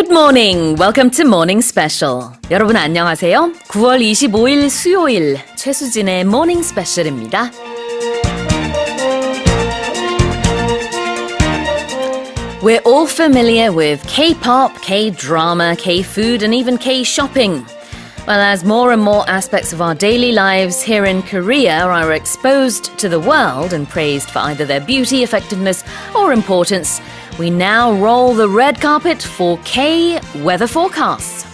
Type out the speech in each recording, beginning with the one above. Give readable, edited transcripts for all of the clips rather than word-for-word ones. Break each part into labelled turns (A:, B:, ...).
A: Good morning. Welcome to Morning Special. 여러분 안녕하세요. 9월 25일 수요일 최수진의 Morning Special입니다. We're all familiar with K-pop, K-drama, K-food, and even K-shopping. Well, as more and more aspects of our daily lives here in Korea are exposed to the world and praised for either their beauty, effectiveness, or importance, we now roll the red carpet for K-weather forecasts.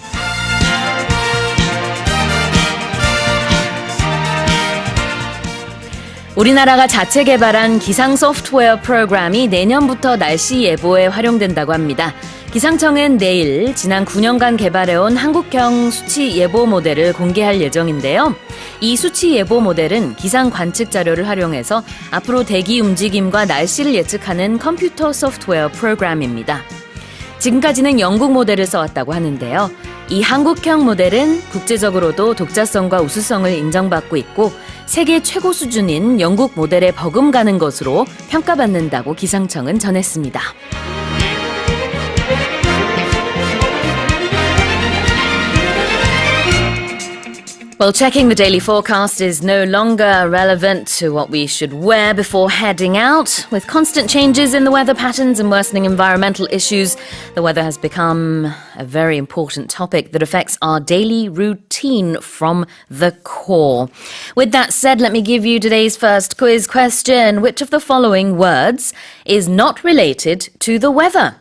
A: 우리나라가 자체 개발한 기상 소프트웨어 프로그램이 내년부터 날씨 예보에 활용된다고 합니다. 기상청은 내일 지난 9년간 개발해온 한국형 수치 예보 모델을 공개할 예정인데요. 이 수치 예보 모델은 기상 관측 자료를 활용해서 앞으로 대기 움직임과 날씨를 예측하는 컴퓨터 소프트웨어 프로그램입니다. 지금까지는 영국 모델을 써왔다고 하는데요. 이 한국형 모델은 국제적으로도 독자성과 우수성을 인정받고 있고 세계 최고 수준인 영국 모델에 버금가는 것으로 평가받는다고 기상청은 전했습니다. Well, checking the daily forecast is no longer relevant to what we should wear before heading out. With constant changes in the weather patterns and worsening environmental issues, the weather has become a very important topic that affects our daily routine from the core. With that said, let me give you today's first quiz question. Which of the following words is not related to the weather?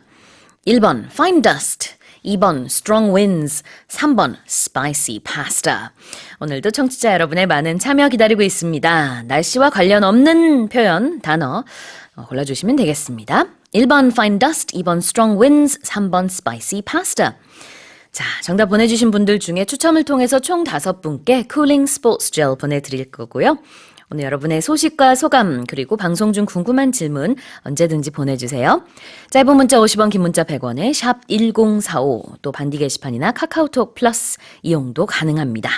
A: 1번, fine dust. 2번, strong winds. 3번, spicy pasta. 오늘도 청취자 여러분의 많은 참여 기다리고 있습니다. 날씨와 관련 없는 표현, 단어 골라주시면 되겠습니다. 1번, fine dust. 2번, strong winds. 3번, spicy pasta. 자, 정답 보내주신 분들 중에 추첨을 통해서 총 5분께 쿨링 스포츠 젤 보내드릴 거고요. 오늘 여러분의 소식과 소감 그리고 방송 중 궁금한 질문 언제든지 보내주세요. 짧은 문자 50원, 긴 문자 100원에 샵 1045 또 반디 게시판이나 카카오톡 플러스 이용도 가능합니다.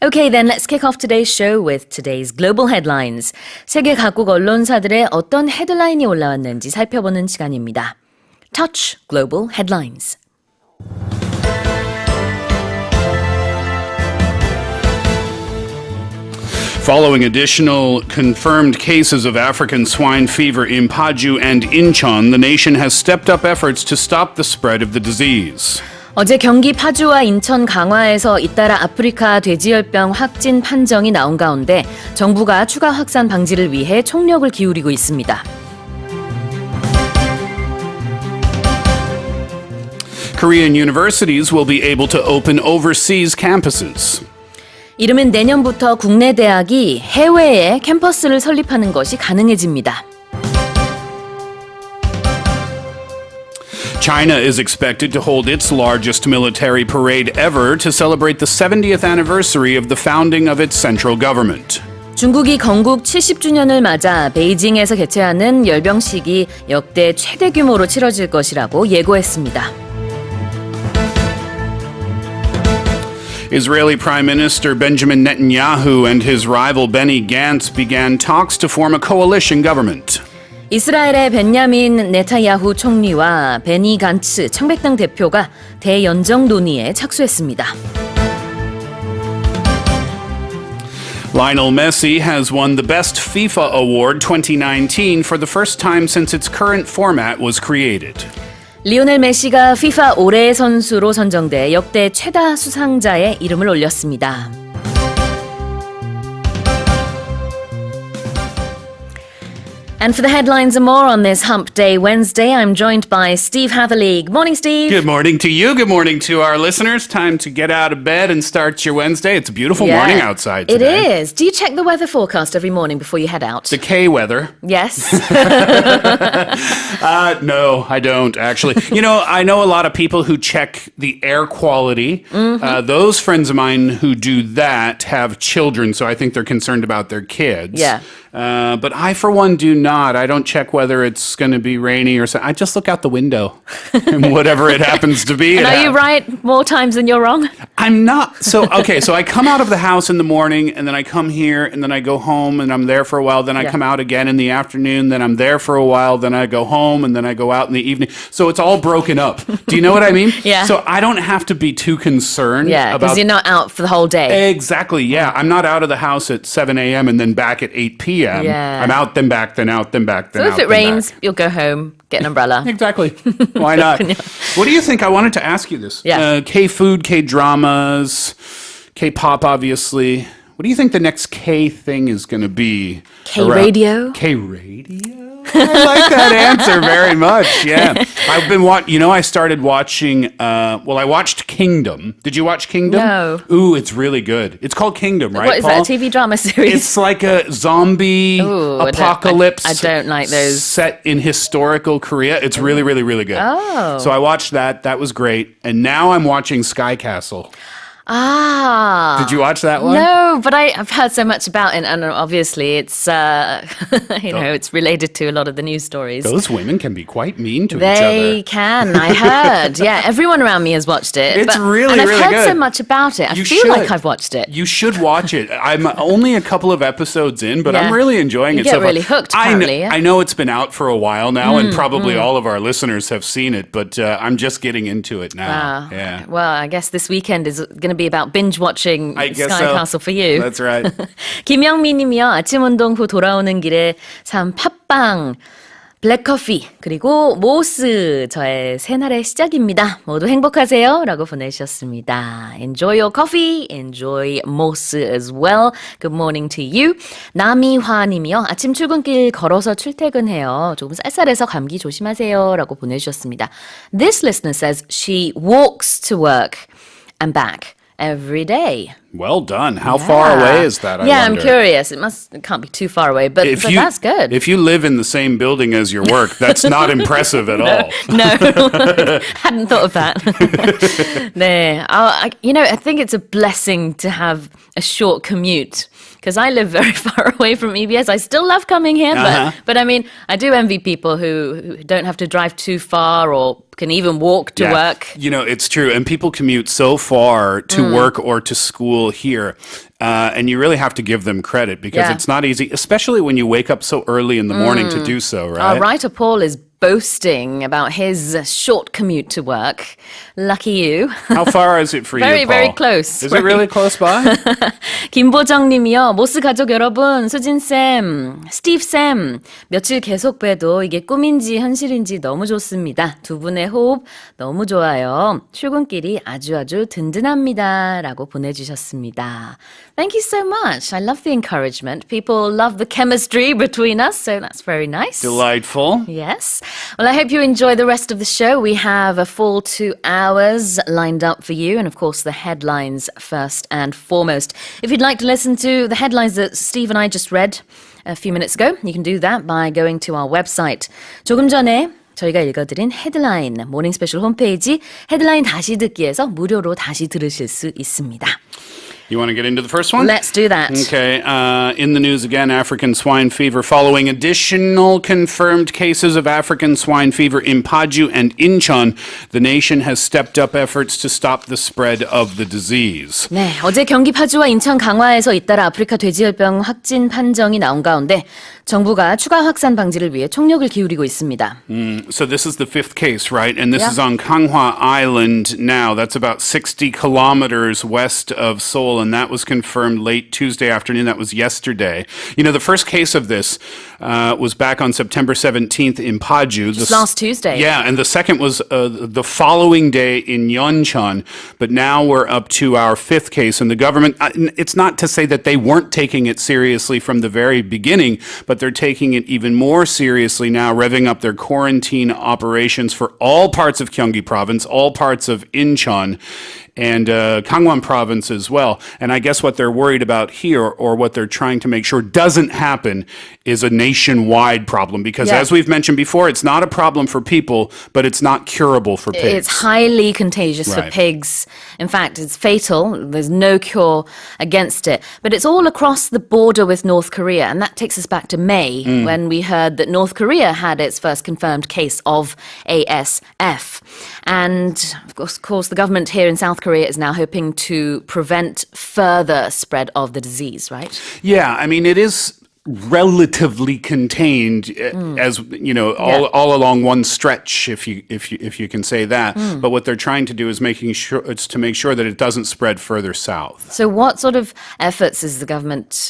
A: Okay, then let's kick off today's show with today's global headlines. 세계 각국 언론사들의 어떤 헤드라인이 올라왔는지 살펴보는 시간입니다. Touch Global Headlines.
B: Following additional confirmed cases of African swine fever in Paju and Incheon, the nation has stepped up efforts to stop the spread of the disease.
A: 어제 경기 파주와 인천 강화에서 잇따라 아프리카 돼지열병 확진 판정이 나온 가운데 정부가 추가 확산 방지를 위해 총력을 기울이고 있습니다.
B: Korean universities will be able to open overseas campuses.
A: 이르면 내년부터 국내 대학이 해외에 캠퍼스를 설립하는 것이 가능해집니다.
B: China is expected to hold its largest military parade ever to celebrate the 70th anniversary of the founding of its central government.
A: 중국이 건국 70주년을 맞아 베이징에서 개최하는 열병식이 역대 최대 규모로 치러질 것이라고 예고했습니다.
B: Israeli Prime Minister Benjamin Netanyahu and his rival Benny Gantz began talks to form a coalition government.
A: 이스라엘의 벤야민 네타야후 총리와 베니 간츠 청백당 대표가 대연정 논의에 착수했습니다.
B: Lionel Messi has won the Best FIFA Award 2019 for the first time since its current format was created.
A: 리오넬 메시가 FIFA 올해의 선수로 선정돼 역대 최다 수상자의 이름을 올렸습니다. And for the headlines and more on this Hump Day Wednesday, I'm joined by Steve Hatherley. Good morning, Steve.
B: Good morning to you. Good morning to our listeners. Time to get out of bed and start your Wednesday. It's a beautiful morning outside today.
A: It is. Do you check the weather forecast every morning before you head out?
B: The K weather.
A: Yes.
B: No, I don't actually. You know, I know a lot of people who check the air quality. Those friends of mine who do that have children, so I think they're concerned about their kids.
A: Yeah.
B: But I, for one, do not. I don't check whether it's going to be rainy or something. I just look out the window and whatever it happens to be.
A: And are you right more times than you're wrong?
B: I'm not. So I come out of the house in the morning and then I come here and then I go home and I'm there for a while. Then I come out again in the afternoon. Then I'm there for a while. Then I go home and then I go out in the evening. So it's all broken up. Do you know what I mean?
A: Yeah.
B: So I don't have to be too concerned
A: Yeah, because you're not out for the whole day.
B: Exactly, yeah. I'm not out of the house at 7 a.m. and then back at 8 p.m.
A: Yeah.
B: I'm out, then back, then out, then back, then
A: So
B: out,
A: if it
B: then
A: rains,
B: back.
A: you'll go home, get an umbrella.
B: Exactly. Why not? What do you think? I wanted to ask you this.
A: Yeah.
B: K-food, K-dramas, K-pop, obviously. What do you think the next K thing is going to be?
A: K-radio?
B: K-radio? I like that answer very much, yeah. I've been I started watching, I watched Kingdom. Did you watch Kingdom?
A: No.
B: Ooh, it's really good. It's called Kingdom, right,
A: What is
B: Paul?
A: that, a TV drama series?
B: It's like a zombie apocalypse.
A: I don't like those.
B: Set in historical Korea. It's really, really, really good.
A: Oh.
B: So I watched that. That was great. And now I'm watching Sky Castle.
A: Ah.
B: Did you watch that one?
A: No, but I've heard so much about it, and obviously it's, it's related to a lot of the news stories.
B: Those women can be quite mean to each
A: They
B: other.
A: can, I heard. Yeah, everyone around me has watched it.
B: It's really,
A: and I've
B: really
A: heard
B: good.
A: so much about it. I
B: You
A: feel like
B: should.
A: I've watched it.
B: You should watch it. I'm only a couple of episodes in, but I'm
A: Yeah.
B: really enjoying
A: You
B: it
A: get
B: so far.
A: really hooked, apparently, yeah?
B: I know it's been out for a while now, and probably all of our listeners have seen it, but I'm just getting into it now.
A: Wow.
B: Yeah.
A: Well, I guess this weekend is going to be about binge watching
B: I guess
A: Sky
B: so.
A: Castle for you.
B: That's right.
A: 김영미님이요. 아침 운동 후 돌아오는 길에 산 팥빵, 블랙커피, 그리고 모스 저의 새날의 시작입니다. 모두 행복하세요 라고 보내주셨습니다. Enjoy your coffee, enjoy mo스 as well. Good morning to you. 남이화님이요. 아침 출근길 걸어서 출퇴근해요. 조금 쌀쌀해서 감기 조심하세요 라고 보내주셨습니다. This listener says she walks to work and back every day.
B: Well done. How far away is that? I
A: I'm
B: wonder?
A: curious. It can't be too far away, but that's good.
B: If you live in the same building as your work, that's not impressive at all.
A: No, hadn't thought of that. 네, I think it's a blessing to have a short commute because I live very far away from EBS. I still love coming here, but I mean, I do envy people who don't have to drive too far or can even walk to work.
B: It's true. And people commute so far to work or to school here. And you really have to give them credit because it's not easy, especially when you wake up so early in the morning to do so, right?
A: Our writer Paul is boasting about his short commute to work. Lucky you.
B: How far is it for you,
A: Very,
B: Paul?
A: very close.
B: Is it really close by?
A: 김보정님이요. 모스 가족 여러분, 수진쌤, 스티브쌤, 며칠 계속 봬도 이게 꿈인지 현실인지 너무 좋습니다. 두 분의 호흡 너무 좋아요. 출근길이 아주 든든합니다. 라고 보내주셨습니다. Thank you so much. I love the encouragement. People love the chemistry between us, so that's very nice.
B: Delightful.
A: Yes. Well, I hope you enjoy the rest of the show. We have a full 2 hours lined up for you. And of course, the headlines first and foremost. If you'd like to listen to the headlines that Steve and I just read a few minutes ago, you can do that by going to our website. 조금 전에 저희가 읽어드린 헤드라인, 모닝스페셜 홈페이지 헤드라인 다시 듣기에서 무료로 다시 들으실 수 있습니다.
B: You want to get into the first one?
A: Let's do that.
B: Okay. In the news again, African swine fever. Following additional confirmed cases of African swine fever in Paju and Incheon, the nation has stepped up efforts to stop the spread of the disease.
A: 네, 어제 경기 파주와 인천 강화에서 잇따라 아프리카 돼지열병 확진 판정이 나온 가운데 정부가 추가 확산 방지를 위해 총력을 기울이고 있습니다.
B: So this is the 5th case, right? And this
A: Yeah.
B: is on Ganghwa Island now. That's about 60 kilometers west of Seoul, and that was confirmed late Tuesday afternoon. That was yesterday. The first case of this was back on September 17th in Paju.
A: Just last Tuesday.
B: Yeah, and the second was the following day in Yeoncheon. But now we're up to our 5th case, and the government, it's not to say that they weren't taking it seriously from the very beginning, but they're taking it even more seriously now, revving up their quarantine operations for all parts of Gyeonggi province, all parts of Incheon. and Gangwon province as well. And I guess what they're worried about here, or what they're trying to make sure doesn't happen, is a nationwide problem. Because as we've mentioned before, it's not a problem for people, but it's not curable for pigs.
A: It's highly contagious for pigs. In fact, it's fatal. There's no cure against it. But it's all across the border with North Korea. And that takes us back to May, when we heard that North Korea had its first confirmed case of ASF. And of course, the government here in South Korea is now hoping to prevent further spread of the disease, right?
B: Yeah, I mean, it is relatively contained, as you know, all along one stretch, if you can say that. But what they're trying to do is make sure that it doesn't spread further south.
A: So what sort of efforts is the government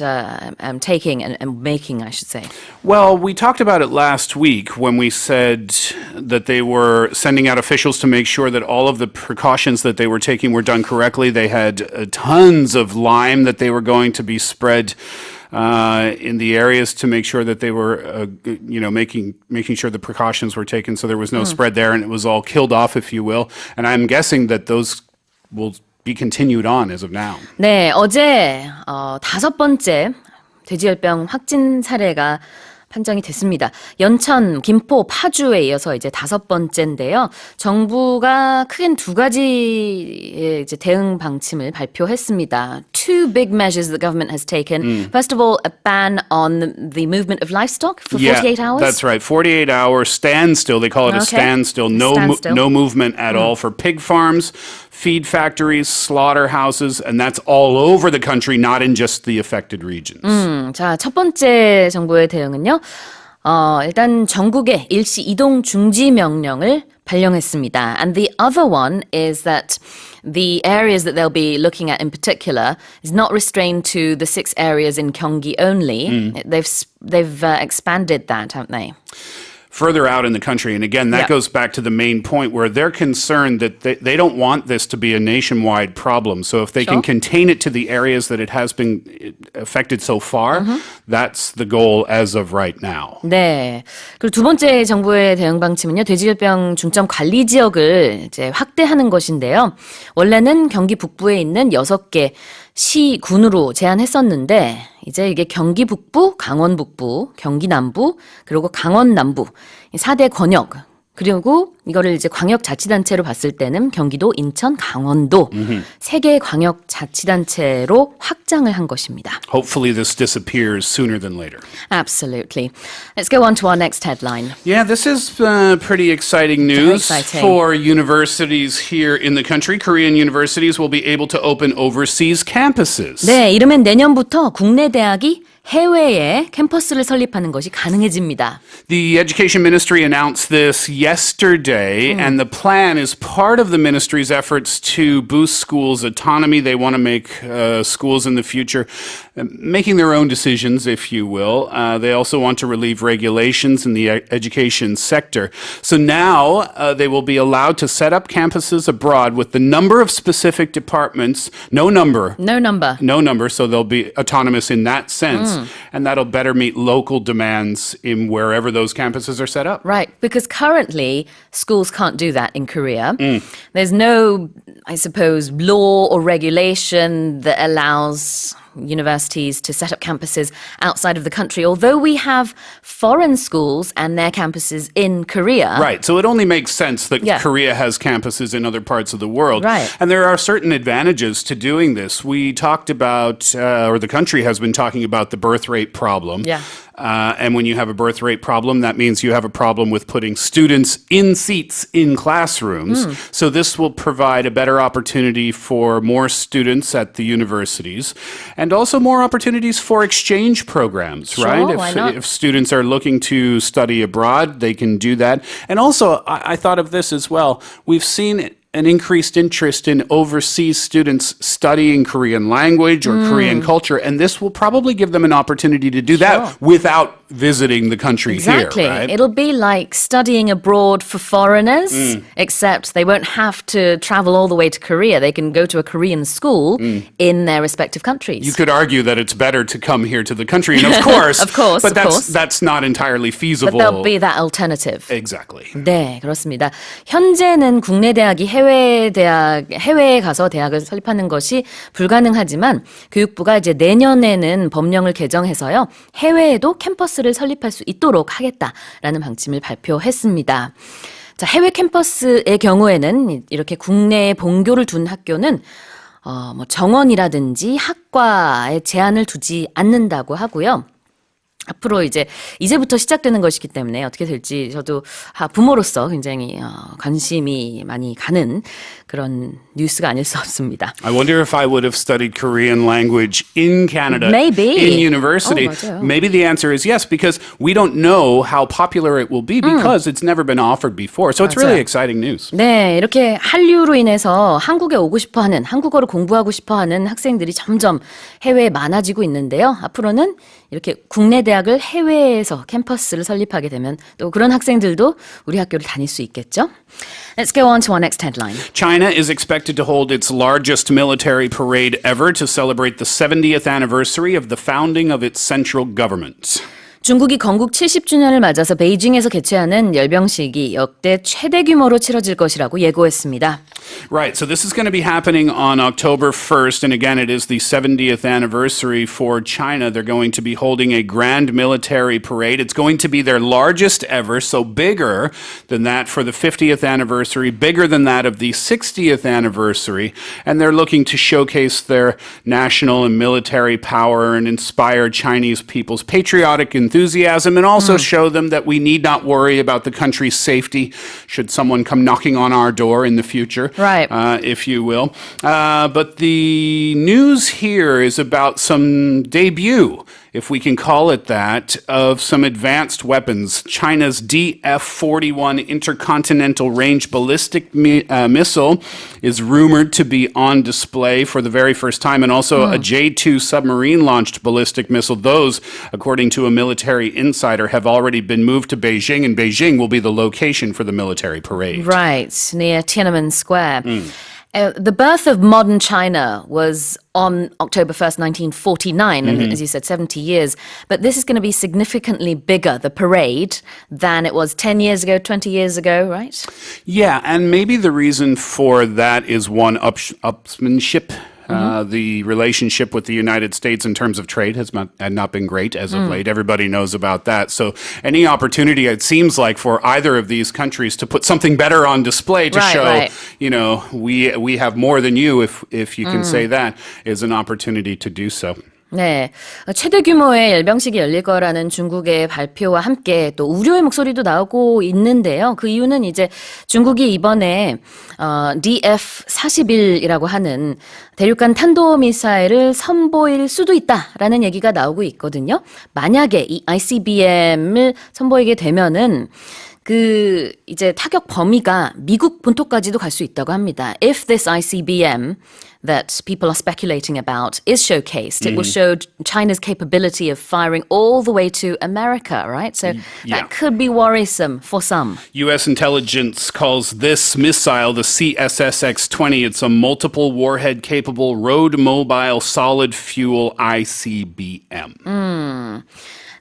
A: taking and making, I should say?
B: Well, we talked about it last week when we said that they were sending out officials to make sure that all of the precautions that they were taking were done correctly. They had tons of Lyme that they were going to be spread in the areas to make sure that they were, making sure the precautions were taken so there was no spread there, and it was all killed off, if you will. And I'm guessing that those will be continued on as of now.
A: 네, 어제 5번째 돼지열병 확진 사례가 판정이 됐습니다. 연천, 김포, 파주에 이어서 이제 5번째인데요. 정부가 크게는 2가지의 이제 대응 방침을 발표했습니다. Two big measures the government has taken. First of all, a ban on the movement of livestock for 48 hours.
B: That's right. 48-hour standstill. They call it a standstill. No movement at all for pig farms, feed factories, slaughterhouses, and that's all over the country, not in just the affected regions.
A: 자, 첫 번째 정부의 대응은요. 일단 전국에 일시 이동 중지 명령을 발령했습니다. And the other one is that the areas that they'll be looking at in particular is not restrained to the 6 areas in Gyeonggi only. They've expanded that, haven't they?
B: Further out in the country. And again, that goes back to the main point where they're concerned that they don't want this to be a nationwide problem. So if they can contain it to the areas that it has been affected so far, that's the goal as of right now.
A: 네. 그리고 두 번째 정부의 대응 방침은요. 돼지열병 중점 관리 지역을 이제 확대하는 것인데요. 원래는 경기 북부에 있는 6개 시군으로 제한했었는데 이제 이게 경기 북부, 강원 북부, 경기 남부, 그리고 강원 남부 4대 권역 그리고 이거를 이제 광역자치단체로 봤을 때는 경기도, 인천, 강원도 3개의 광역자치단체로 확장을 한 것입니다.
B: Hopefully this disappears sooner than later.
A: Absolutely. Let's go on to our next headline.
B: Yeah, this is pretty exciting news for universities here in the country. Korean universities will be able to open overseas campuses.
A: 네, 이르면 내년부터 국내 대학이 해외에 캠퍼스를 설립하는 것이 가능해집니다.
B: The Education Ministry announced this yesterday, and the plan is part of the ministry's efforts to boost schools' autonomy. They want to make schools in the future making their own decisions, if you will. They also want to relieve regulations in the education sector. So now they will be allowed to set up campuses abroad with the number of specific departments, no number, so they'll be autonomous in that sense. And that'll better meet local demands in wherever those campuses are set up.
A: Right, because currently schools can't do that in Korea. There's no, I suppose, law or regulation that allows universities to set up campuses outside of the country, although we have foreign schools and their campuses in Korea.
B: Right, so it only makes sense that Korea has campuses in other parts of the world.
A: Right.
B: And there are certain advantages to doing this. We talked about, or the country has been talking about the birth rate problem.
A: Yeah.
B: And when you have a birth rate problem, that means you have a problem with putting students in seats in classrooms. So this will provide a better opportunity for more students at the universities and also more opportunities for exchange programs, right?
A: Why not?
B: If students are looking to study abroad, they can do that. And also, I thought of this as well. We've seen an increased interest in overseas students studying Korean language or Korean culture, and this will probably give them an opportunity to do that without visiting the country
A: Exactly.
B: here, right?
A: It'll be like studying abroad for foreigners, except they won't have to travel all the way to Korea. They can go to a Korean school in their respective countries.
B: You could argue that it's better to come here to the country, and of course, but that's not entirely feasible.
A: But there'll be that alternative.
B: Exactly.
A: 네, 그렇습니다. 현재는 국내 대학이 해외에 가서 대학을 설립하는 것이 불가능하지만 교육부가 이제 내년에는 법령을 개정해서요. 해외에도 캠퍼스를 설립할 수 있도록 하겠다라는 방침을 발표했습니다. 자, 해외 캠퍼스의 경우에는 이렇게 국내에 본교를 둔 학교는 뭐 정원이라든지 학과에 제한을 두지 않는다고 하고요. 앞으로 이제부터 시작되는 것이기 때문에 어떻게 될지 저도 부모로서 굉장히 관심이 많이 가는 그런 뉴스가 아닐 수 없습니다.
B: I wonder if I would have studied Korean language in Canada
A: Maybe.
B: in university.
A: 맞아요.
B: Maybe the answer is yes, because we don't know how popular it will be because it's never been offered before. So it's really exciting news.
A: 네, 이렇게 한류로 인해서 한국에 오고 싶어하는, 한국어를 공부하고 싶어하는 학생들이 점점 해외에 많아지고 있는데요. 앞으로는 이렇게 국내 대학을 해외에서 캠퍼스를 설립하게 되면 또 그런 학생들도 우리 학교를 다닐 수 있겠죠. Let's go on to our next headline.
B: China is expected to hold its largest military parade ever to celebrate the 70th anniversary of the founding of its central government.
A: 중국이 건국 70주년을 맞아서 베이징에서 개최하는 열병식이 역대 최대 규모로 치러질 것이라고 예고했습니다.
B: Right, so this is going to be happening on October 1st, and again, it is the 70th anniversary for China. They're going to be holding a grand military parade. It's going to be their largest ever, so bigger than that for the 50th anniversary, bigger than that of the 60th anniversary, and they're looking to showcase their national and military power and inspire Chinese people's patriotic enthusiasm, and also show them that we need not worry about the country's safety should someone come knocking on our door in the future.
A: Right.
B: If you will. But the news here is about some debut, if we can call it that, of some advanced weapons. China's DF-41 intercontinental range ballistic missile is rumored to be on display for the very first time, and also a J-2 submarine-launched ballistic missile. Those, according to a military insider, have already been moved to Beijing, and Beijing will be the location for the military parade.
A: Right, near Tiananmen Square. The birth of modern China was on October 1st, 1949, and as you said, 70 years. But this is going to be significantly bigger, the parade, than it was 10 years ago, 20 years ago, right?
B: Yeah, and maybe the reason for that is one, upsmanship. The relationship with the United States in terms of trade has not been great as of late. Everybody knows about that. So any opportunity, it seems like, for either of these countries to put something better on display to show, you know, we have more than you, if you can say that, is an opportunity to do so.
A: 네, 최대 규모의 열병식이 열릴 거라는 중국의 발표와 함께 또 우려의 목소리도 나오고 있는데요. 그 이유는 이제 중국이 이번에 DF-41이라고 하는 대륙간 탄도미사일을 선보일 수도 있다라는 얘기가 나오고 있거든요. 만약에 이 ICBM을 선보이게 되면은 이제 타격 범위가 미국 본토까지도 갈 수 있다고 합니다. If this ICBM that people are speculating about is showcased, it will show China's capability of firing all the way to America, right? So that could be worrisome for some.
B: U.S. intelligence calls this missile the CSSX-20. It's a multiple warhead capable road mobile solid fuel ICBM.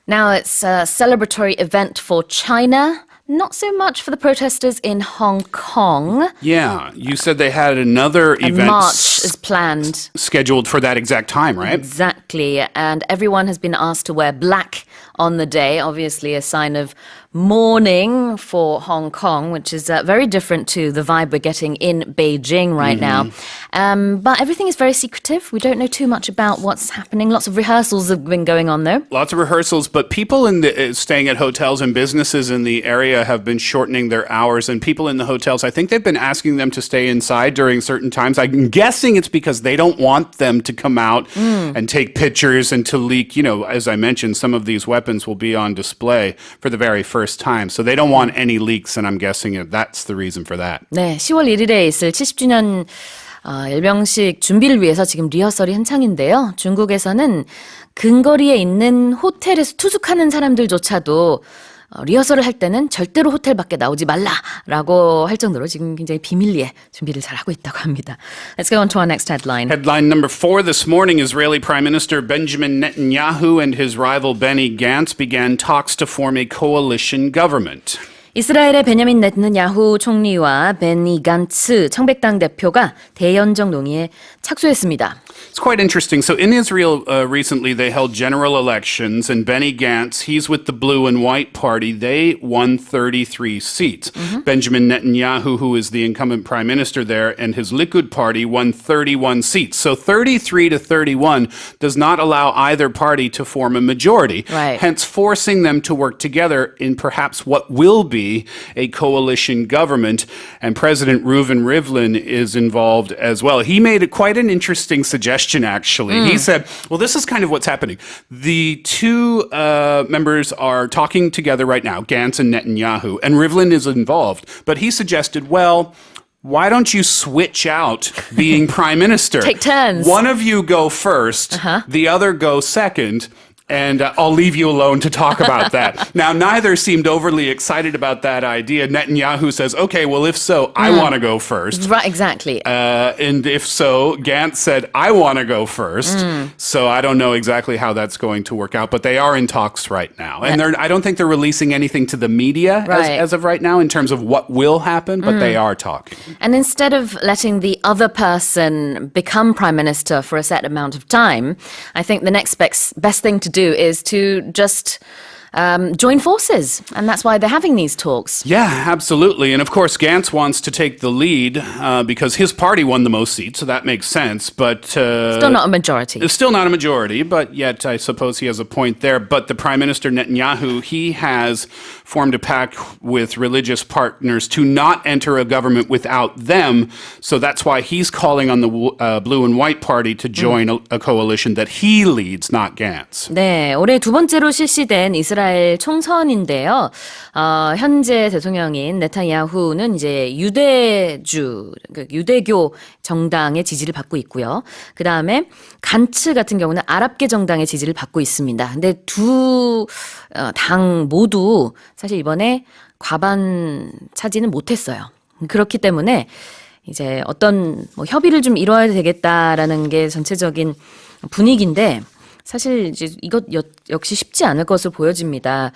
A: Now it's a celebratory event for China. Not so much for the protesters in Hong Kong.
B: Yeah, you said they had another event.
A: A march is planned.
B: Scheduled for that exact time, right?
A: Exactly. And everyone has been asked to wear black on the day, obviously a sign of mourning for Hong Kong, which is very different to the vibe we're getting in Beijing right now. But everything is very secretive. We don't know too much about what's happening. Lots of rehearsals have been going on, though.
B: Lots of rehearsals, but people staying at hotels and businesses in the area have been shortening their hours, and people in the hotels, I think they've been asking them to stay inside during certain times. I'm guessing it's because they don't want them to come out and take pictures and to leak, you know, as I mentioned, some of these weapons will be on display for the very first time. So they don't want any leaks, and I'm guessing that's the reason for that.
A: 네, 10월 1일에 있을 70주년 열병식 준비를 위해서 지금 리허설이 한창인데요. 중국에서는 근거리에 있는 호텔에서 투숙하는 사람들조차도 리허설을 할 때는 절대로 호텔 밖에 나오지 말라라고 할 정도로 지금 굉장히 비밀리에 준비를 잘 하고 있다고 합니다. Let's go on to our next headline.
B: Headline number 4 this morning, Israeli Prime Minister Benjamin Netanyahu and his rival Benny Gantz began talks to form a coalition government.
A: 이스라엘의 베냐민 네tanyahu 총리와 베니 간츠 청백당 대표가 대연정 논의에 착수했습니다.
B: It's quite interesting. So in Israel recently, they held general elections, and Benny Gantz, he's with the Blue and White Party. They won 33 seats. Benjamin Netanyahu, who is the incumbent prime minister there, and his Likud party won 31 seats. So 33 to 31 does not allow either party to form a majority,
A: right.
B: hence forcing them to work together in perhaps what will be a coalition government. And President Reuven Rivlin is involved as well. He made quite an interesting suggestion, actually. He said, well, this is kind of what's happening. The two members are talking together right now, Gantz and Netanyahu, and Rivlin is involved. But he suggested, well, why don't you switch out being prime minister?
A: Take turns.
B: One of you go first, the other go second. And I'll leave you alone to talk about that. Now, neither seemed overly excited about that idea. Netanyahu says, okay, well, if so, I want to go first.
A: Right, exactly.
B: And if so, Gantz said, I want to go first. So I don't know exactly how that's going to work out, but they are in talks right now. And I don't think they're releasing anything to the media
A: right.
B: as of right now in terms of what will happen, but they are talking.
A: And instead of letting the other person become prime minister for a set amount of time, I think the next best thing to do is to just join forces. And that's why they're having these talks.
B: Yeah, absolutely. And of course, Gantz wants to take the lead because his party won the most seats, so that makes sense. But
A: Still not a majority.
B: It's still not a majority, but yet I suppose he has a point there. But the Prime Minister Netanyahu, he has formed a pact with religious partners to not enter a government without them. So that's why he's calling on the Blue and White Party to join a coalition that he leads, not Gantz.
A: 네, 올해 두 번째로 실시된 이스라엘 총선인데요. 현재 대통령인 네타냐후는 이제 유대교 정당의 지지를 받고 있고요. 그 다음에 간츠 같은 경우는 아랍계 정당의 지지를 받고 있습니다. 근데 두 당 모두 사실 이번에 과반 차지는 못했어요. 그렇기 때문에 이제 어떤 협의를 좀 이뤄야 되겠다라는 게 전체적인 분위기인데 사실 이제 이것 역시 쉽지 않을 것으로 보여집니다.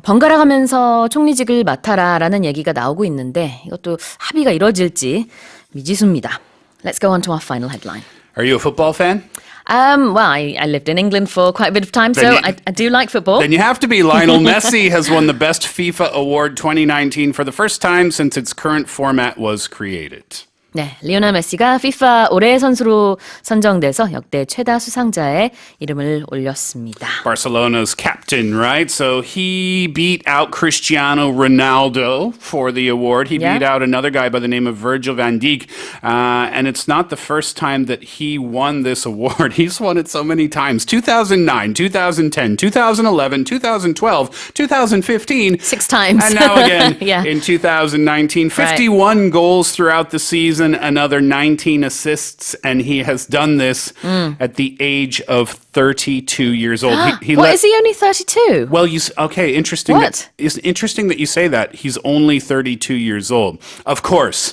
A: 번갈아 가면서 총리직을 맡아라라는 얘기가 나오고 있는데 이것도 합의가 이뤄질지 미지수입니다. Let's go on to our final headline.
B: Are you a football fan?
A: Well, I lived in England for quite a bit of time, so I do like football.
B: Then you have to be. Lionel Messi has won the Best FIFA Award 2019 for the first time since its current format was created.
A: 네, 리오넬 메시가 FIFA 올해의 선수로 선정돼서 역대 최다 수상자의 이름을 올렸습니다.
B: Barcelona's captain, right? So he beat out Cristiano Ronaldo for the award. He beat out another guy by the name of Virgil van Dijk. And it's not the first time that he won this award. He's won it so many times. 2009, 2010, 2011, 2012, 2015.
A: 6 times.
B: And now again in 2019. 51 goals throughout the season. Another 19 assists, and he has done this at the age of 32 years old.
A: Is he only 32?
B: Well, okay, interesting.
A: What?
B: It's interesting that you say that. He's only 32 years old. Of course,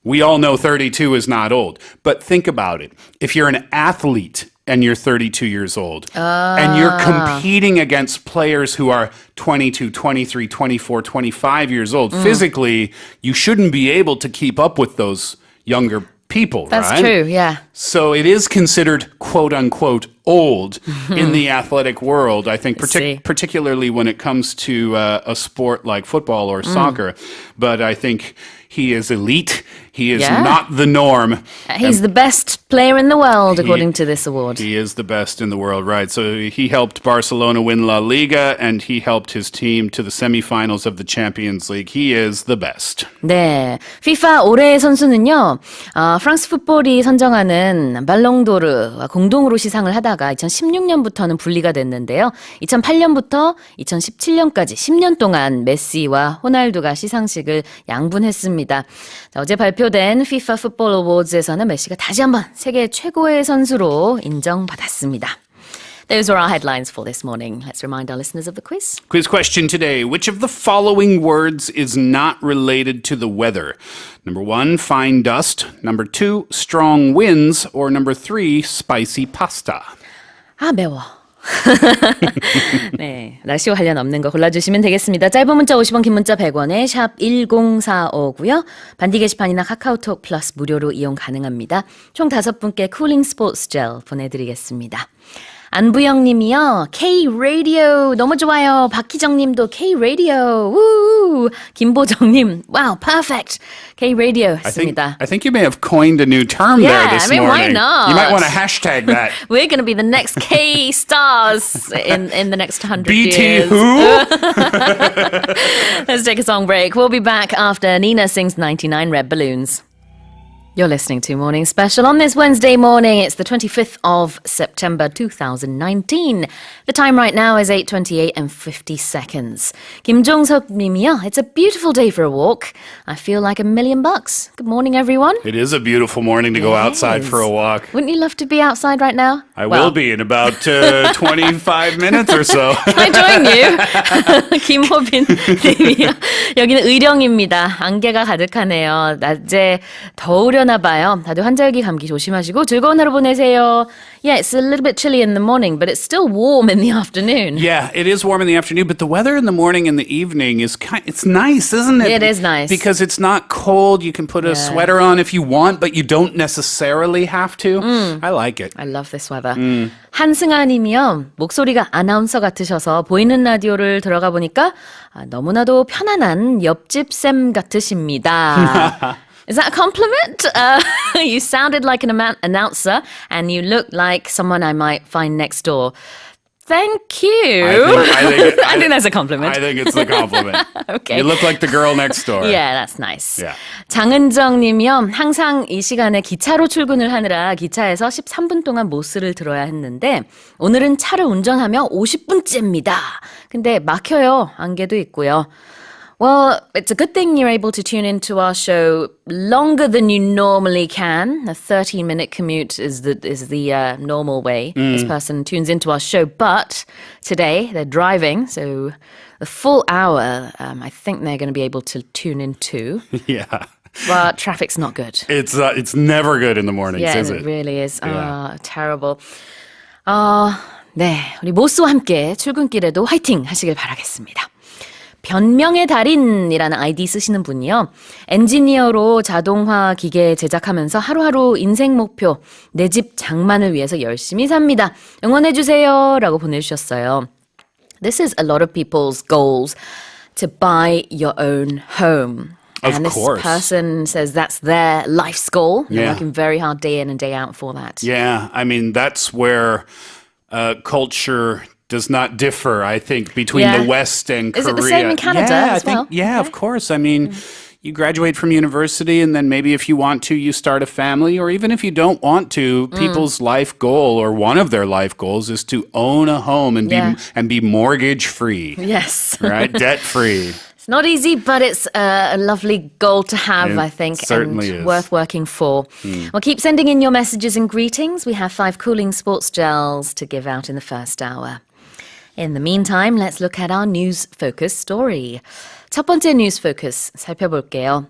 B: we all know 32 is not old, but think about it. If you're an athlete and you're 32 years old, and you're competing against players who are 22, 23, 24, 25 years old, physically, you shouldn't be able to keep up with those younger people, right?
A: That's true, yeah.
B: So it is considered, quote unquote, old in the athletic world, I think, particularly when it comes to a sport like football or soccer. But I think he is elite. He is not the norm.
A: He's the best player in the world, according to this award.
B: He is the best in the world, right? So he helped Barcelona win La Liga, and he helped his team to the semifinals of the Champions League. He is the best.
A: 네, FIFA 올해의 선수는요, 프랑스 풋볼이 선정하는 발롱도르와 공동으로 시상을 하다가 2016년부터는 분리가 됐는데요. 2008년부터 2017년까지 10년 동안 메시와 호날두가 시상식을 양분했습니다. 자, 어제 발표된 FIFA Football Awards에서는 메시가 다시 한번 세계 최고의 선수로 인정받았습니다. Those are our headlines for this morning. Let's remind our listeners of the quiz.
B: Quiz question today. Which of the following words is not related to the weather? Number 1, fine dust. Number 2, strong winds. Or number 3, spicy pasta.
A: 아, 매워. 네, 날씨와 관련 없는 거 골라주시면 되겠습니다. 짧은 문자 50원, 긴 문자 100원에 샵 1045고요. 반디 게시판이나 카카오톡 플러스 무료로 이용 가능합니다. 총 5분께 쿨링 스포츠 젤 보내드리겠습니다. 안부영 님이요. K-Radio 너무 좋아요. 박희정 님도 K-Radio. 우! 김보정 님. Wow, perfect. K-Radio 했습니다.
B: I think you may have coined a new term there this morning.
A: why not?
B: You might want to hashtag that.
A: We're going to be the next K-stars in the next 100
B: BT
A: years.
B: who?
A: Let's take a song break. We'll be back after Nina sings 99 Red Balloons. You're listening to Morning Special on this Wednesday morning. It's the 25th of September 2019. The time right now is 8:28 and 50 seconds. 김종석 님이요. It's a beautiful day for a walk. I feel like $1,000,000. Good morning, everyone.
B: It is a beautiful morning to go outside for a walk.
A: Wouldn't you love to be outside right now?
B: I will be in about 25 minutes or so.
A: Can I join you? 김호빈 님이요. 여기는 의령입니다. 안개가 가득하네요. 낮에 더우려나 봐요. 다들 환절기 감기 조심하시고 즐거운 하루 보내세요. Yeah, it's a little bit chilly in the morning, but it's still warm in the afternoon.
B: Yeah, it is warm in the afternoon, but the weather in the morning and the evening is it's nice, isn't it?
A: It is nice.
B: Because it's not cold. You can put a sweater on if you want, but you don't necessarily have to. I like it.
A: I love this weather. 한승아 님이요. 목소리가 아나운서 같으셔서 보이는 라디오를 들어가 보니까 너무나도 편안한 옆집 쌤 같으십니다. Is that a compliment? You sounded like an announcer and you look like someone I might find next door. Thank you. I think that's a compliment.
B: I think it's a compliment.
A: Okay.
B: You look like the girl next door.
A: Yeah, that's nice.
B: Yeah.
A: 장은정 님이요. 항상 이 시간에 기차로 출근을 하느라 기차에서 13분 동안 모스를 들어야 했는데 오늘은 차를 운전하며 50분째입니다. 근데 막혀요. 안개도 있고요. Well, it's a good thing you're able to tune into our show longer than you normally can. A 13-minute commute is the normal way this person tunes into our show. But today they're driving, so the full hour, I think they're going to be able to tune into.
B: Yeah.
A: But traffic's not good.
B: It's never good in the mornings, is it?
A: It really is.
B: Yeah.
A: Terrible. 네, 우리 모스와 함께 출근길에도 화이팅 하시길 바라겠습니다. 변명의 달인이라는 아이디 쓰시는 분이요. 엔지니어로 자동화 기계 제작하면서 하루하루 인생 목표, 내 집 장만을 위해서 열심히 삽니다. 응원해주세요. 라고 보내주셨어요. This is a lot of people's goals to buy your own home.
B: Of course.
A: This person says that's their life's goal. They're
B: Yeah.
A: working very hard day in and day out for that.
B: Yeah, I mean, that's where culture does not differ, I think, between the West and Korea.
A: Is it the same in Canada as well?
B: Yeah, of course. I mean, you graduate from university and then maybe if you want to, you start a family, or even if you don't want to, people's life goal or one of their life goals is to own a home and be mortgage free.
A: Yes.
B: Right? Debt free.
A: It's not easy, but it's a lovely goal to have, I think,
B: certainly
A: and
B: is.
A: worth working for. Well, keep sending in your messages and greetings. We have 5 cooling sports gels to give out in the first hour. In the meantime, let's look at our news focus story. 첫 번째 news focus 살펴볼게요.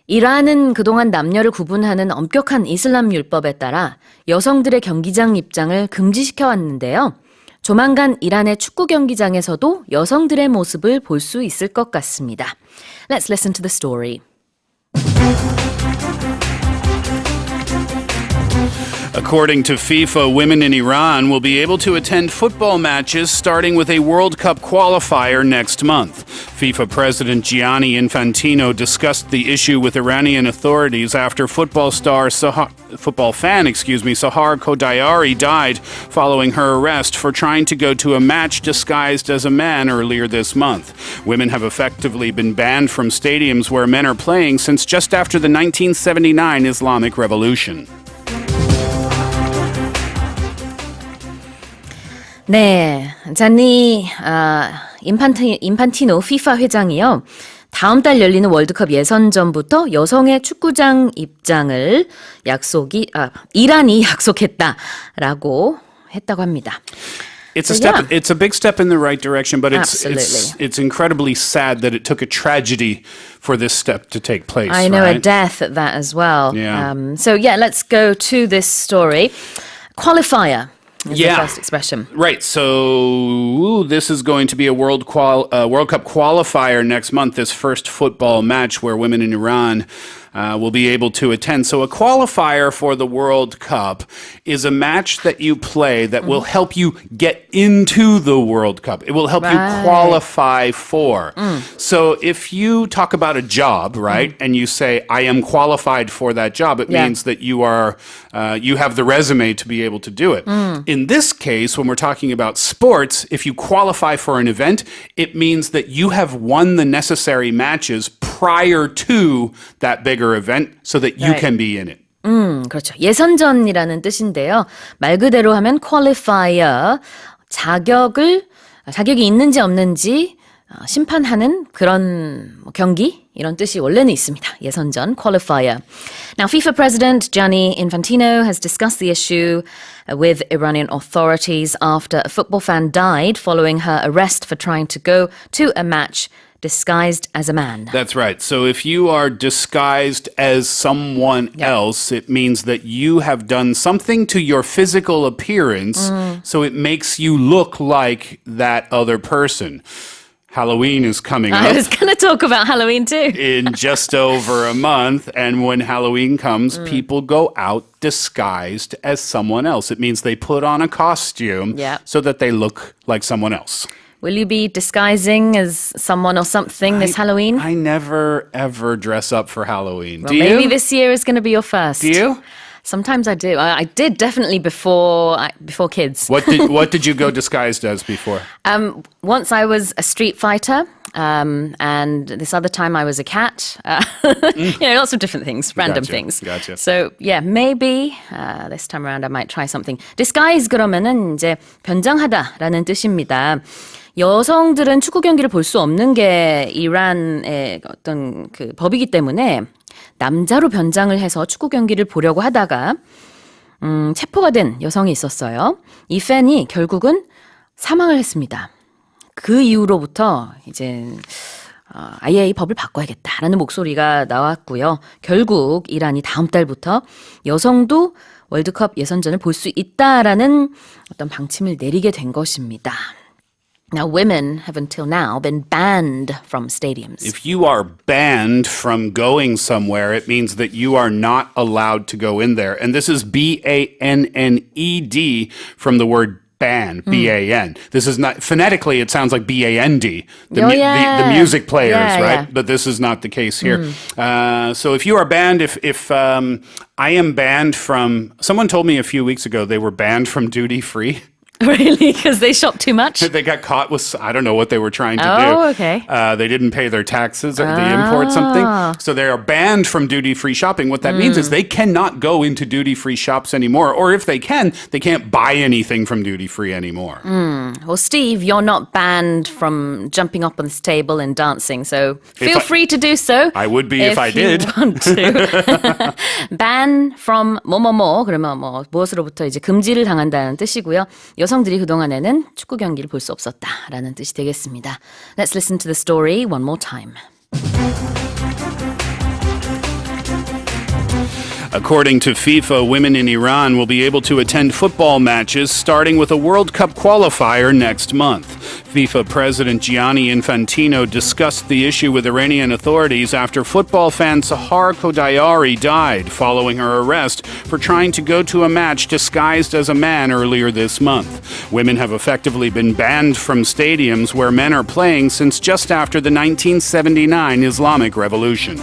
A: 이란은 그동안 남녀를 구분하는 엄격한 이슬람 율법에 따라 여성들의 경기장 입장을 금지시켜 왔는데요. 조만간 이란의 축구 경기장에서도 여성들의 모습을 볼 수 있을 것 같습니다. Let's listen to the story.
B: According to FIFA, women in Iran will be able to attend football matches starting with a World Cup qualifier next month. FIFA President Gianni Infantino discussed the issue with Iranian authorities after football fan, Sahar Kodayari died following her arrest for trying to go to a match disguised as a man earlier this month. Women have effectively been banned from stadiums where men are playing since just after the 1979 Islamic Revolution.
A: 네, 잔니 인판티노 FIFA 회장이요. 다음 달 열리는 월드컵 예선전부터 여성의 축구장 입장을 이란이 약속했다라고 했다고 합니다.
B: It's
A: So,
B: a step.
A: yeah.
B: It's a big step in the right direction, but
A: Absolutely.
B: it's incredibly sad that it took a tragedy for this step to take place.
A: I know,
B: right?
A: a death at that as well.
B: Yeah.
A: So yeah, let's go to this story. Qualifier is the
B: Yeah.
A: first expression.
B: Right. So this is going to be a World Cup qualifier next month. This first football match where women in Iran will be able to attend. So a qualifier for the World Cup is a match that you play that will help you get into the World Cup. It will help you qualify for. So if you talk about a job, right, and you say, I am qualified for that job, it means that you are, you have the resume to be able to do it. In this case, when we're talking about sports, if you qualify for an event, it means that you have won the necessary matches prior to that bigger event so that you
A: Right.
B: can be in it.
A: 그렇죠. 예선전이라는 뜻인데요. 말 그대로 하면 qualifier, 자격이 있는지 없는지 심판하는 그런 경기 이런 뜻이 원래는 있습니다. 예선전, qualifier. Now, FIFA President Gianni Infantino has discussed the issue with Iranian authorities after a football fan died following her arrest for trying to go to a match disguised as a man.
B: That's right. So if you are disguised as someone else, it means that you have done something to your physical appearance so it makes you look like that other person. Halloween is coming
A: I
B: up
A: was going to talk about Halloween too.
B: in just over a month. And when Halloween comes, people go out disguised as someone else. It means they put on a costume so that they look like someone else.
A: Will you be disguising as someone or something this Halloween?
B: I never, ever dress up for Halloween.
A: Well,
B: Do you?
A: maybe this year is going to be your first.
B: Do you?
A: Sometimes I do. I did definitely before kids.
B: What did you go disguised as before?
A: Once I was a street fighter, and this other time I was a cat. Lots of different things, random things.
B: Gotcha.
A: So yeah, maybe this time around I might try something. Disguise 그러면은 이제 변장하다라는 뜻입니다. 여성들은 축구 경기를 볼 수 없는 게 이란의 어떤 그 법이기 때문에 남자로 변장을 해서 축구 경기를 보려고 하다가 체포가 된 여성이 있었어요. 이 팬이 결국은 사망을 했습니다. 그 이후로부터 이제 아예 이 법을 바꿔야겠다라는 목소리가 나왔고요. 결국 이란이 다음 달부터 여성도 월드컵 예선전을 볼 수 있다라는 어떤 방침을 내리게 된 것입니다. Now, women have until now been banned from stadiums.
B: If you are banned from going somewhere, it means that you are not allowed to go in there. And this is B-A-N-N-E-D from the word ban, B-A-N. This is not, phonetically, it sounds like B-A-N-D, the music players, right?
A: Yeah.
B: But this is not the case here. So if you are banned, if I am banned from, someone told me a few weeks ago they were banned from duty free.
A: Really? Because they shop too much?
B: They got caught with, I don't know what they were trying to do.
A: Oh, okay.
B: They didn't pay their taxes or they import something. So they are banned from duty-free shopping. What that means is they cannot go into duty-free shops anymore. Or if they can, they can't buy anything from duty-free anymore.
A: Well, Steve, you're not banned from jumping up on this table and dancing, so feel free to do so.
B: I would be if I did.
A: You want to. Ban from 뭐뭐뭐 그러면 뭐 무엇으로부터 이제 금지를 당한다는 뜻이고요. 여성들이 그동안에는 축구 경기를 볼 수 없었다라는 뜻이 되겠습니다. Let's listen to the story one more time.
B: According to FIFA, women in Iran will be able to attend football matches starting with a World Cup qualifier next month. FIFA President Gianni Infantino discussed the issue with Iranian authorities after football fan Sahar Kodayari died following her arrest for trying to go to a match disguised as a man earlier this month. Women have effectively been banned from stadiums where men are playing since just after the 1979 Islamic Revolution.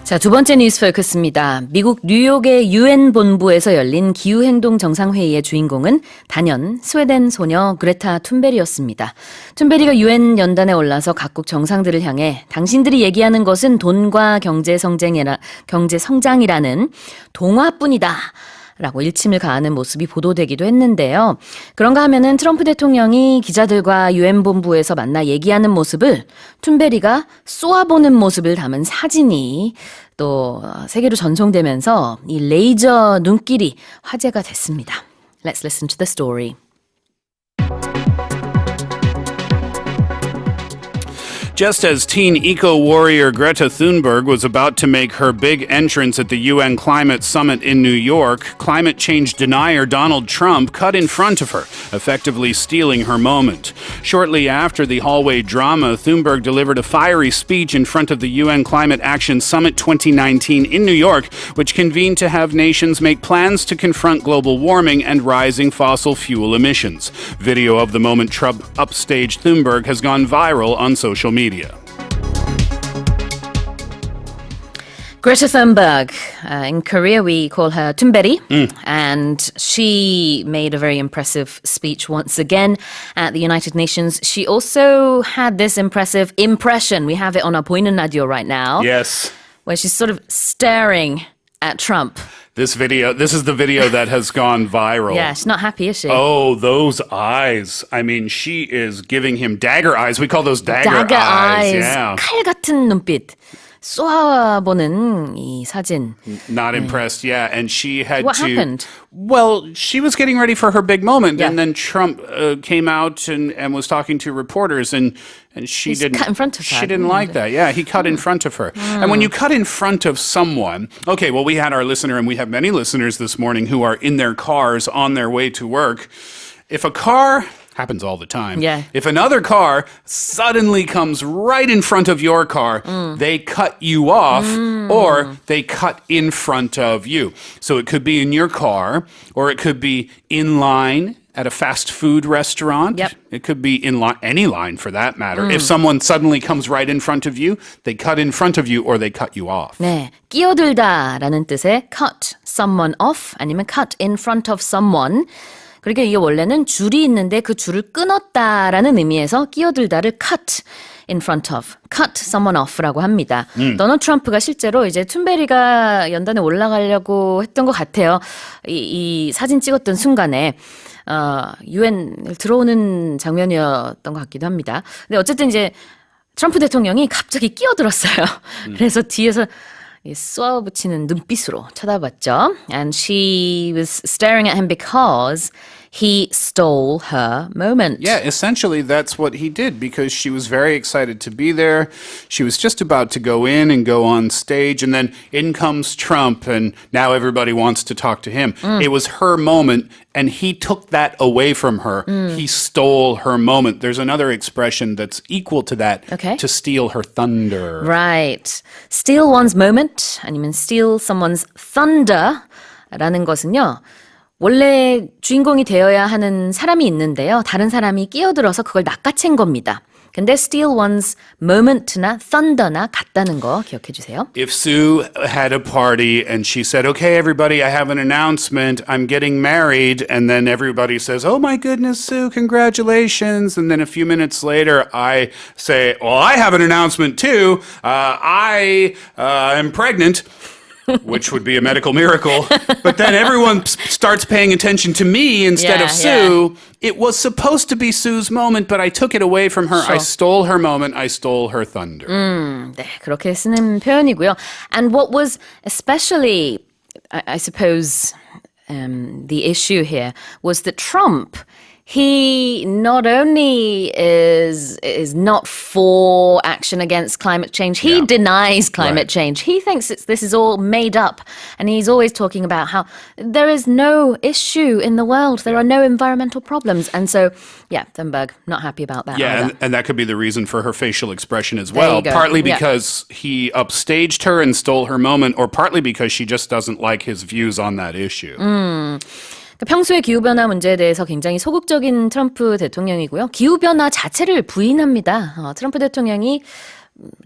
A: 자, 두 번째 뉴스 포커스입니다. 미국 뉴욕의 유엔 본부에서 열린 기후행동 정상회의의 주인공은 단연 스웨덴 소녀 그레타 툰베리였습니다. 툰베리가 유엔 연단에 올라서 각국 정상들을 향해 당신들이 얘기하는 것은 돈과 경제 성장이라는 동화뿐이다. 라고 일침을 가하는 모습이 보도되기도 했는데요. 그런가 하면은 트럼프 대통령이 기자들과 유엔 본부에서 만나 얘기하는 모습을 툰베리가 쏘아보는 모습을 담은 사진이 또 세계로 전송되면서 이 레이저 눈길이 화제가 됐습니다. Let's listen to the story.
B: Just as teen eco-warrior Greta Thunberg was about to make her big entrance at the UN Climate Summit in New York, climate change denier Donald Trump cut in front of her, effectively stealing her moment. Shortly after the hallway drama, Thunberg delivered a fiery speech in front of the UN Climate Action Summit 2019 in New York, which convened to have nations make plans to confront global warming and rising fossil fuel emissions. Video of the moment Trump upstaged Thunberg has gone viral on social media.
A: Greta Thunberg, in Korea we call her 툰베리, and she made a very impressive speech once again at the United Nations. She also had this impressive impression. We have it on our 보이는 라디오 right now.
B: Yes.
A: Where she's sort of staring at Trump.
B: This is the video that has gone viral.
A: Yeah, she's not happy, is she?
B: Oh, those eyes. I mean, she is giving him dagger eyes. We call those dagger eyes. Yeah.
A: 칼 같은 눈빛. 쏘아보는 이 사진.
B: Not impressed, yeah. And she had
A: What happened?
B: Well, she was getting ready for her big moment,
A: Yeah.
B: and then Trump came out and was talking to reporters, and she didn't
A: cut in front of her.
B: She didn't like that. Yeah, he cut in front of her. And when you cut in front of someone, okay, well, we had our listener, and we have many listeners this morning who are in their cars on their way to work. If a car happens all the time.
A: Yeah.
B: If another car suddenly comes right in front of your car, they cut you off or they cut in front of you. So it could be in your car or it could be in line at a fast food restaurant.
A: Yep.
B: It could be in line, any line for that matter. If someone suddenly comes right in front of you, they cut in front of you or they cut you off.
A: 네, 끼어들다라는 뜻의 cut someone off 아니면 cut in front of someone. 그러니까 이게 원래는 줄이 있는데 그 줄을 끊었다라는 의미에서 끼어들다를 cut in front of, cut someone off라고 합니다. 도널드 트럼프가 실제로 이제 툰베리가 연단에 올라가려고 했던 것 같아요. 이 사진 찍었던 순간에 유엔을 들어오는 장면이었던 것 같기도 합니다. 근데 어쨌든 이제 트럼프 대통령이 갑자기 끼어들었어요. 그래서 뒤에서 쏘아붙이는 눈빛으로 쳐다봤죠. And she was staring at him because he stole her moment.
B: Yeah, essentially that's what he did because she was very excited to be there. She was just about to go in and go on stage and then in comes Trump and now everybody wants to talk to him. It was her moment and he took that away from her. He stole her moment. There's another expression that's equal to that.
A: Okay.
B: To steal her thunder.
A: Right. Steal one's moment 아니면 steal someone's thunder라는 것은요. 원래 주인공이 되어야 하는 사람이 있는데요. 다른 사람이 끼어들어서 그걸 낚아챈 겁니다. 근데 steal one's moment나 thunder나 같다는 거 기억해 주세요.
B: If Sue had a party and she said, okay, everybody, I have an announcement. I'm getting married. And then everybody says, oh my goodness, Sue, congratulations. And then a few minutes later, I say, well, I have an announcement too. I am pregnant. Which would be a medical miracle. But then everyone starts paying attention to me instead of Sue. Yeah. It was supposed to be Sue's moment, but I took it away from her. Sure. I stole her moment. I stole her thunder.
A: 네, 그렇게 쓰는 표현이고요. And what was especially, I suppose, the issue here was that Trump, he not only is not for action against climate change, he denies climate change. He thinks this is all made up. And he's always talking about how there is no issue in the world. There are no environmental problems. And so, yeah, Thunberg, not happy about that either.
B: And that could be the reason for her facial expression as
A: There
B: well.
A: you go.
B: Partly because he upstaged her and stole her moment, or partly because she just doesn't like his views on that issue.
A: 평소에 기후변화 문제에 대해서 굉장히 소극적인 트럼프 대통령이고요. 기후변화 자체를 부인합니다. 트럼프 대통령이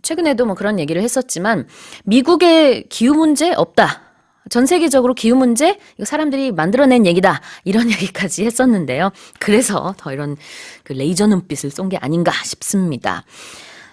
A: 최근에도 뭐 그런 얘기를 했었지만 미국의 기후 문제 없다. 전 세계적으로 기후 문제 이거 사람들이 만들어낸 얘기다. 이런 얘기까지 했었는데요. 그래서 더 이런 그 레이저 눈빛을 쏜 게 아닌가 싶습니다.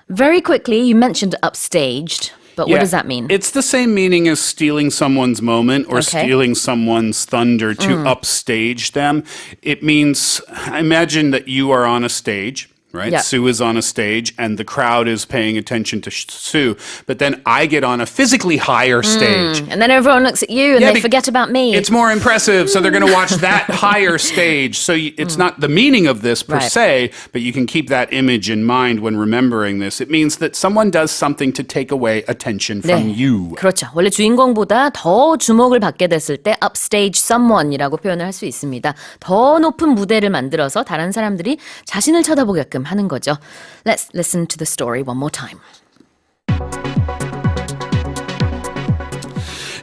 A: Very quickly, you mentioned upstaged. But what does that mean?
B: It's the same meaning as stealing someone's moment or stealing someone's thunder to upstage them. It means, imagine that you are on a stage, right?
A: Yeah.
B: Sue is on a stage and the crowd is paying attention to Sue. But then I get on a physically higher stage.
A: And then everyone looks at you and
B: Yeah,
A: they forget about me.
B: It's more impressive, so they're going to watch that higher stage. So it's not the meaning of this per
A: Right.
B: se, but you can keep that image in mind when remembering this. It means that someone does something to take away attention from you.
A: 그렇죠. 원래 주인공보다 더 주목을 받게 됐을 때 upstage someone이라고 표현을 할 수 있습니다. 더 높은 무대를 만들어서 다른 사람들이 자신을 쳐다보게끔 하는 거죠. Let's listen to the story one more time.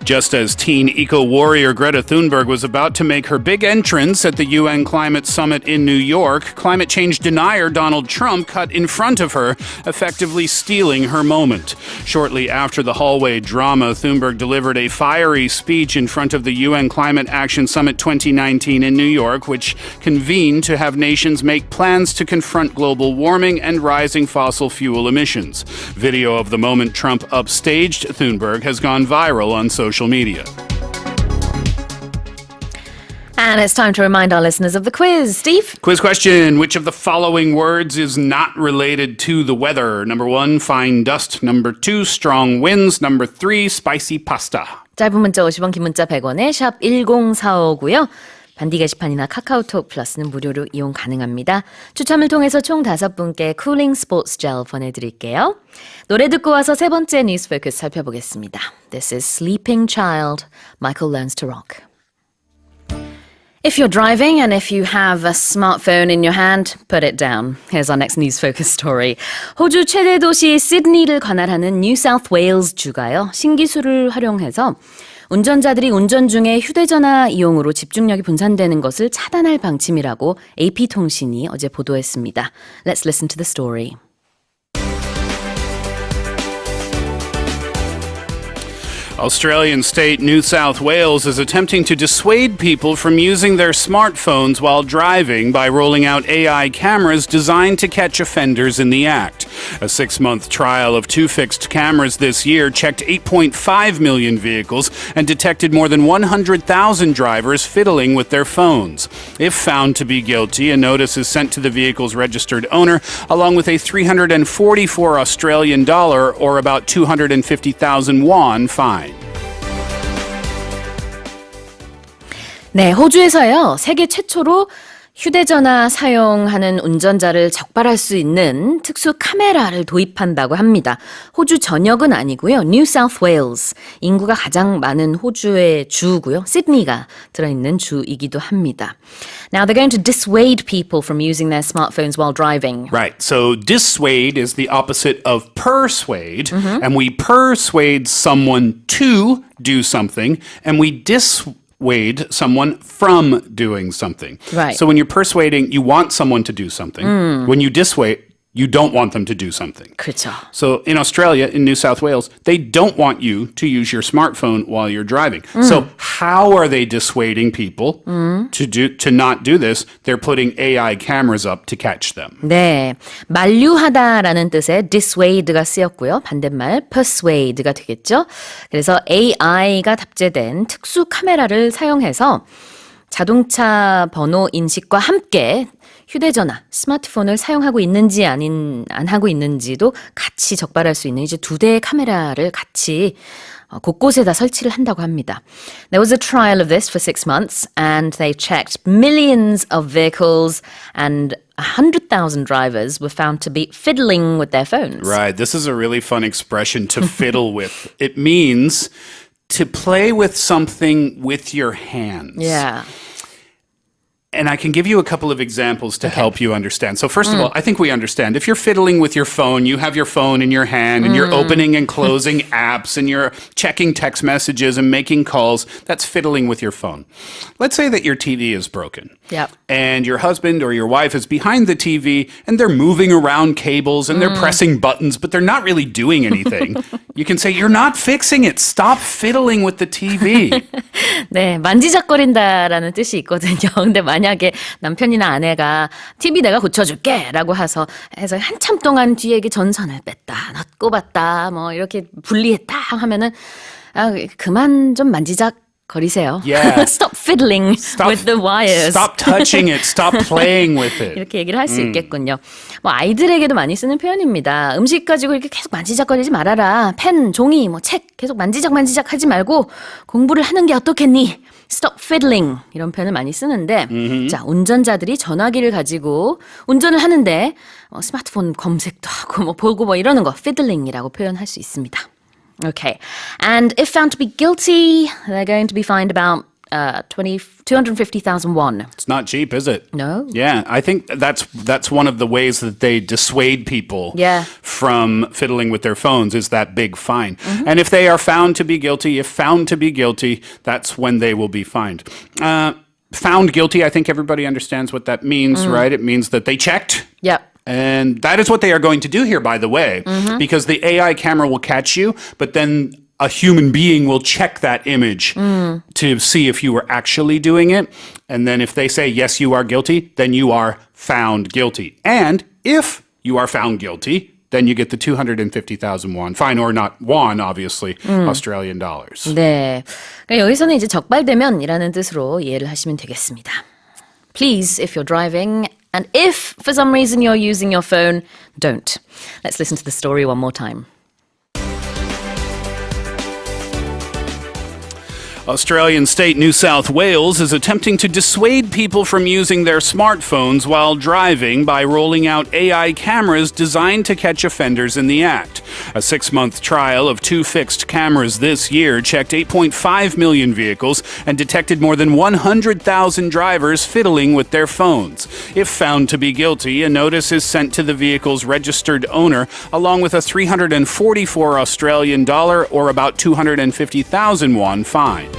B: Just as teen eco-warrior Greta Thunberg was about to make her big entrance at the UN Climate Summit in New York, climate change denier Donald Trump cut in front of her, effectively stealing her moment. Shortly after the hallway drama, Thunberg delivered a fiery speech in front of the UN Climate Action Summit 2019 in New York, which convened to have nations make plans to confront global warming and rising fossil fuel emissions. Video of the moment Trump upstaged Thunberg has gone viral on social media.
A: And it's time to remind our listeners of the quiz. Steve?
B: Quiz question. Which of the following words is not related to the weather? Number 1, fine dust. Number 2, strong winds. Number 3, spicy pasta.
A: 짧은 문자 50원, 긴 문자 100원에 샵 1045고요. 반디 게시판이나 카카오톡 플러스는 무료로 이용 가능합니다. 추첨을 통해서 총 5분께 쿨링 스포츠 젤 보내드릴게요. 노래 듣고 와서 세 번째 뉴스 포커스 살펴보겠습니다. This is Sleeping Child, Michael Learns to Rock. If you're driving and if you have a smartphone in your hand, put it down. Here's our next news focus story. 호주 최대 도시 시드니를 관할하는 뉴 사우스 웨일즈 주가요. 신기술을 활용해서 운전자들이 운전 중에 휴대전화 이용으로 집중력이 분산되는 것을 차단할 방침이라고 AP통신이 어제 보도했습니다. Let's listen to the story.
B: Australian state New South Wales is attempting to dissuade people from using their smartphones while driving by rolling out AI cameras designed to catch offenders in the act. A 6-month trial of 2 fixed cameras this year checked 8.5 million vehicles and detected more than 100,000 drivers fiddling with their phones. If found to be guilty, a notice is sent to the vehicle's registered owner, along with a $344 Australian dollar or about 250,000 won fine.
A: 네, 호주에서요. 세계 최초로 휴대전화 사용하는 운전자를 적발할 수 있는 특수 카메라를 도입한다고 합니다. 호주 전역은 아니고요. 뉴 사우스 웨일즈, 인구가 가장 많은 호주의 주고요. 시드니가 들어있는 주이기도 합니다. Now they're going to dissuade people from using their smartphones while driving.
B: Right. So dissuade is the opposite of persuade, and we persuade someone to do something, and we dissuade someone from doing something.
A: Right.
B: So when you're persuading, you want someone to do something. When you dissuade, you don't want them to do something.
A: 그렇죠.
B: So in Australia, in New South Wales, they don't want you to use your smartphone while you're driving. So how are they dissuading people to not do this? They're putting AI cameras up to catch them.
A: 네, 만류하다라는 뜻의 dissuade가 쓰였고요. 반대말 persuade가 되겠죠. 그래서 AI가 답재된 특수 카메라를 사용해서 자동차 번호 인식과 함께 휴대전화, 스마트폰을 사용하고 있는지 안 하고 있는지도 같이 적발할 수 있는 이제 2대의 카메라를 같이 곳곳에다 설치를 한다고 합니다. There was a trial of this for 6 months and they checked millions of vehicles and 100,000 drivers were found to be fiddling with their phones.
B: Right. This is a really fun expression to fiddle with. It means to play with something with your hands.
A: Yeah.
B: And I can give you a couple of examples to help you understand. So first of all, I think we understand. If you're fiddling with your phone, you have your phone in your hand and you're opening and closing apps and you're checking text messages and making calls, that's fiddling with your phone. Let's say that your TV is broken.
A: Yep.
B: And your husband or your wife is behind the TV and they're moving around cables and they're pressing buttons, but they're not really doing anything. You can say, you're not fixing it. Stop fiddling with the TV.
A: 네, 만지작거린다라는 뜻이 있거든요. 근데 만약에 남편이나 아내가 TV 내가 고쳐줄게 라고 해서 한참 동안 뒤에 전선을 뺐다, 넛 꼽았다, 뭐 이렇게 분리했다 하면은 그만 좀 만지작 거리세요.
B: Yeah.
A: Stop fiddling with the wires.
B: Stop touching it. Stop playing with it.
A: 이렇게 얘기를 할 수 있겠군요. 뭐 아이들에게도 많이 쓰는 표현입니다. 음식 가지고 이렇게 계속 만지작거리지 말아라. 펜, 종이, 뭐 책 계속 만지작 하지 말고 공부를 하는 게 어떻겠니? Stop fiddling 이런 표현을 많이 쓰는데 자 운전자들이 전화기를 가지고 운전을 하는데 스마트폰 검색도 하고 뭐 보고 뭐 이러는 거 fiddling이라고 표현할 수 있습니다. Okay. And if found to be guilty, they're going to be fined about 250,000 won.
B: It's not cheap, is it?
A: No.
B: Yeah, I think that's one of the ways that they dissuade people from fiddling with their phones is that big fine. And if they are found to be guilty, that's when they will be fined. Found guilty, I think everybody understands what that means, right? It means that they checked.
A: Yep.
B: And that is what they are going to do here, by the way, because the AI camera will catch you, but then a human being will check that image to see if you were actually doing it. And then if they say, yes, you are guilty, then you are found guilty. And if you are found guilty, then you get the 250,000 won fine, or not won, obviously, Australian dollars.
A: 네, 그러니까 여기서는 이제 적발되면이라는 뜻으로 이해를 하시면 되겠습니다. Please, if you're driving, and if for some reason you're using your phone, don't. Let's listen to the story one more time.
B: Australian state New South Wales is attempting to dissuade people from using their smartphones while driving by rolling out AI cameras designed to catch offenders in the act. A 6-month trial of 2 fixed cameras this year checked 8.5 million vehicles and detected more than 100,000 drivers fiddling with their phones. If found to be guilty, a notice is sent to the vehicle's registered owner along with a 344 Australian dollar or about 250,000 won fine.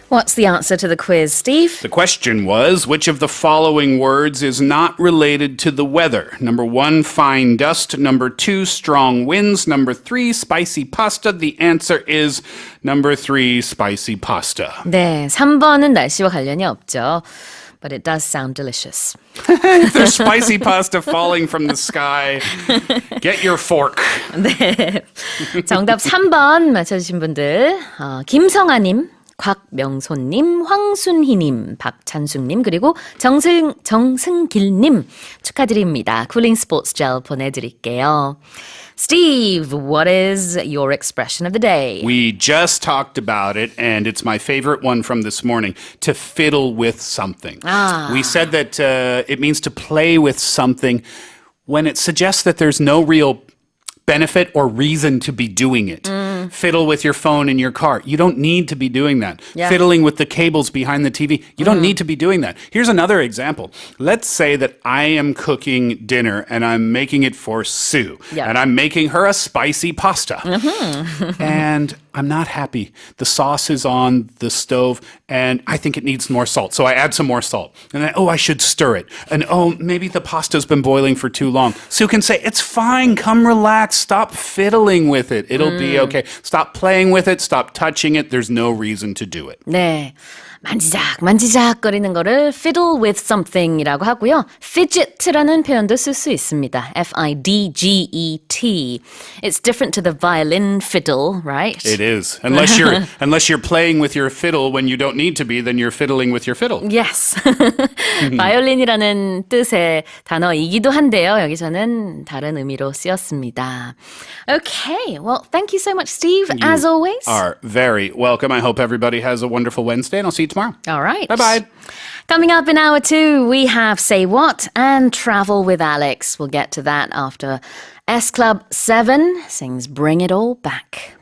A: What's the answer to the quiz, Steve?
B: The question was, which of the following words is not related to the weather? Number 1, fine dust. Number 2, strong winds. Number 3, spicy pasta. The answer is number 3, spicy pasta.
A: 네, 3번은 날씨와 관련이 없죠. But it does sound delicious.
B: There's spicy pasta falling from the sky. Get your fork.
A: 네, 정답 3번 맞춰주신 분들 김성아님, 곽명손님, 황순희님, 박찬숙님 그리고 정승길님 축하드립니다. 쿨링 스포츠 젤 보내드릴게요. Steve, what is your expression of the day?
B: We just talked about it, and it's my favorite one from this morning, to fiddle with something. We said that it means to play with something when it suggests that there's no real benefit or reason to be doing it. Fiddle with your phone in your car. You don't need to be doing that.
A: Yeah.
B: Fiddling with the cables behind the TV. You don't need to be doing that. Here's another example. Let's say that I am cooking dinner and I'm making it for Sue.
A: Yeah.
B: And I'm making her a spicy pasta. And I'm not happy. The sauce is on the stove and I think it needs more salt. So I add some more salt. And then, I should stir it. And maybe the pasta's been boiling for too long. Sue can say, it's fine. Come relax. Stop fiddling with it. It'll be okay. Stop playing with it. Stop touching it. There's no reason to do it.
A: 네, 만지작 거리는 거를 fiddle with something이라고 하고요. fidget라는 표현도 쓸 수 있습니다. F-I-D-G-E-T. It's different to the violin fiddle, right?
B: It is. Unless you're playing with your fiddle when you don't need to be, then you're fiddling with your fiddle.
A: Yes. 바이올린이라는 뜻의 단어이기도 한데요. 여기서는 다른 의미로 쓰였습니다. Okay, well, thank you so much, Steve, as always.
B: Are very welcome. I hope everybody has a wonderful Wednesday, and I'll see you tomorrow.
A: All right.
B: Bye-bye.
A: Coming up in hour 2, we have Say What and Travel with Alex. We'll get to that after S Club 7 sings Bring It All Back.